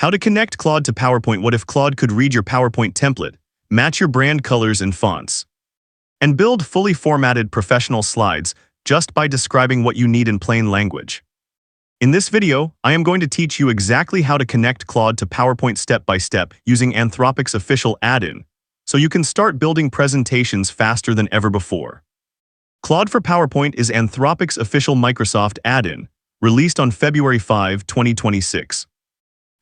How to connect Claude to PowerPoint. What if Claude could read your PowerPoint template, match your brand colors and fonts, and build fully formatted professional slides just by describing what you need in plain language? In this video, I am going to teach you exactly how to connect Claude to PowerPoint step by step using Anthropic's official add-in, so you can start building presentations faster than ever before. Claude for PowerPoint is Anthropic's official Microsoft add-in, released on February 5, 2026.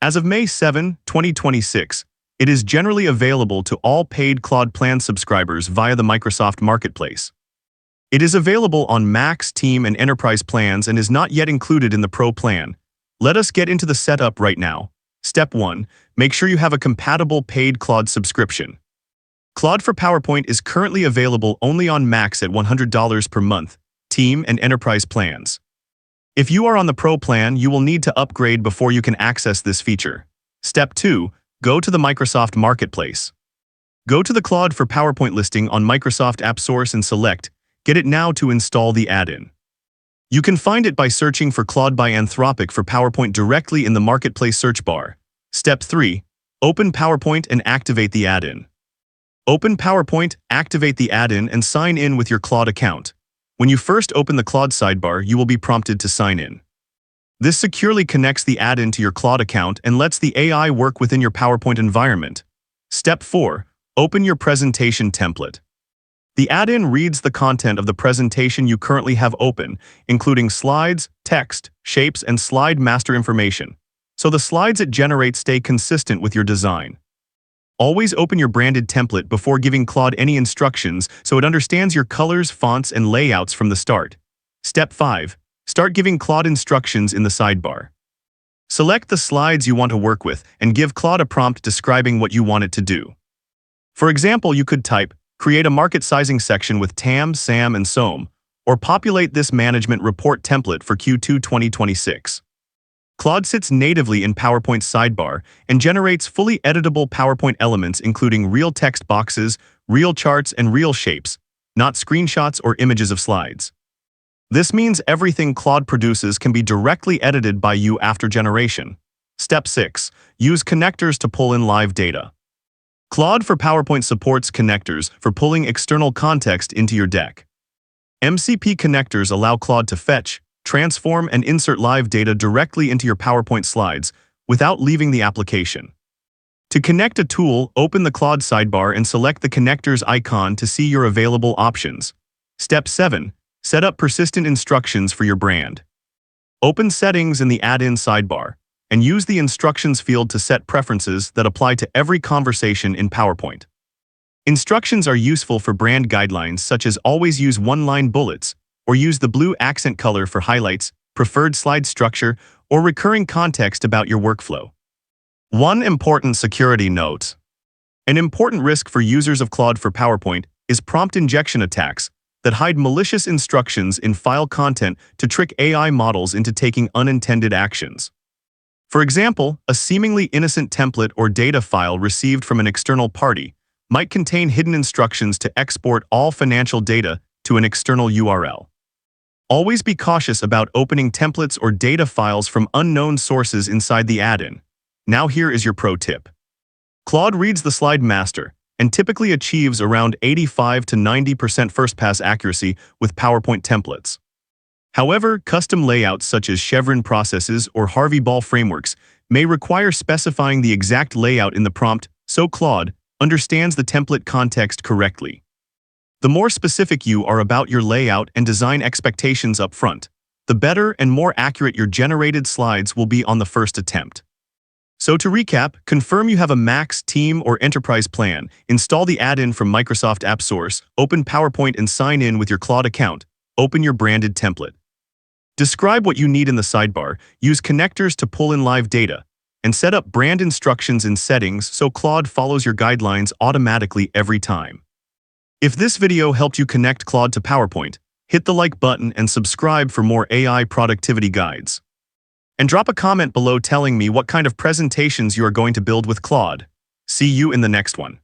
As of May 7, 2026, it is generally available to all paid Claude plan subscribers via the Microsoft Marketplace. It is available on Max, Team, and Enterprise plans and is not yet included in the Pro plan. Let us get into the setup right now. Step 1. Make sure you have a compatible paid Claude subscription. Claude for PowerPoint is currently available only on Max at $100 per month, Team, and Enterprise plans. If you are on the Pro plan, you will need to upgrade before you can access this feature. Step 2. Go to the Microsoft Marketplace. Go to the Claude for PowerPoint listing on Microsoft AppSource and select Get It Now to install the add-in. You can find it by searching for Claude by Anthropic for PowerPoint directly in the Marketplace search bar. Step 3. Open PowerPoint and activate the add-in. Open PowerPoint, activate the add-in, and sign in with your Claude account. When you first open the Claude sidebar, you will be prompted to sign in. This securely connects the add-in to your Claude account and lets the AI work within your PowerPoint environment. Step 4. Open your presentation template. The add-in reads the content of the presentation you currently have open, including slides, text, shapes, and slide master information, so the slides it generates stay consistent with your design. Always open your branded template before giving Claude any instructions so it understands your colors, fonts, and layouts from the start. Step 5. Start giving Claude instructions in the sidebar. Select the slides you want to work with and give Claude a prompt describing what you want it to do. For example, you could type, "Create a market sizing section with TAM, SAM, and SOM," or "Populate this management report template for Q2 2026. Claude sits natively in PowerPoint's sidebar and generates fully editable PowerPoint elements including real text boxes, real charts, and real shapes, not screenshots or images of slides. This means everything Claude produces can be directly edited by you after generation. Step 6. Use connectors to pull in live data. Claude for PowerPoint supports connectors for pulling external context into your deck. MCP connectors allow Claude to fetch, transform, and insert live data directly into your PowerPoint slides without leaving the application. To connect a tool, open the Claude sidebar and select the connectors icon to see your available options. Step 7. Set up persistent instructions for your brand. Open Settings in the add-in sidebar and use the Instructions field to set preferences that apply to every conversation in PowerPoint. Instructions are useful for brand guidelines such as always use one-line bullets, or use the blue accent color for highlights, preferred slide structure, or recurring context about your workflow. One important security note. An important risk for users of Claude for PowerPoint is prompt injection attacks that hide malicious instructions in file content to trick AI models into taking unintended actions. For example, a seemingly innocent template or data file received from an external party might contain hidden instructions to export all financial data to an external URL. Always be cautious about opening templates or data files from unknown sources inside the add-in. Now here is your pro tip. Claude reads the slide master and typically achieves around 85 to 90% first-pass accuracy with PowerPoint templates. However, custom layouts such as chevron processes or Harvey Ball frameworks may require specifying the exact layout in the prompt so Claude understands the template context correctly. The more specific you are about your layout and design expectations up front, the better and more accurate your generated slides will be on the first attempt. So to recap, confirm you have a Max, Team, or Enterprise plan, install the add-in from Microsoft AppSource, open PowerPoint and sign in with your Claude account, open your branded template. Describe what you need in the sidebar, use connectors to pull in live data, and set up brand instructions in settings so Claude follows your guidelines automatically every time. If this video helped you connect Claude to PowerPoint, hit the like button and subscribe for more AI productivity guides. And drop a comment below telling me what kind of presentations you are going to build with Claude. See you in the next one.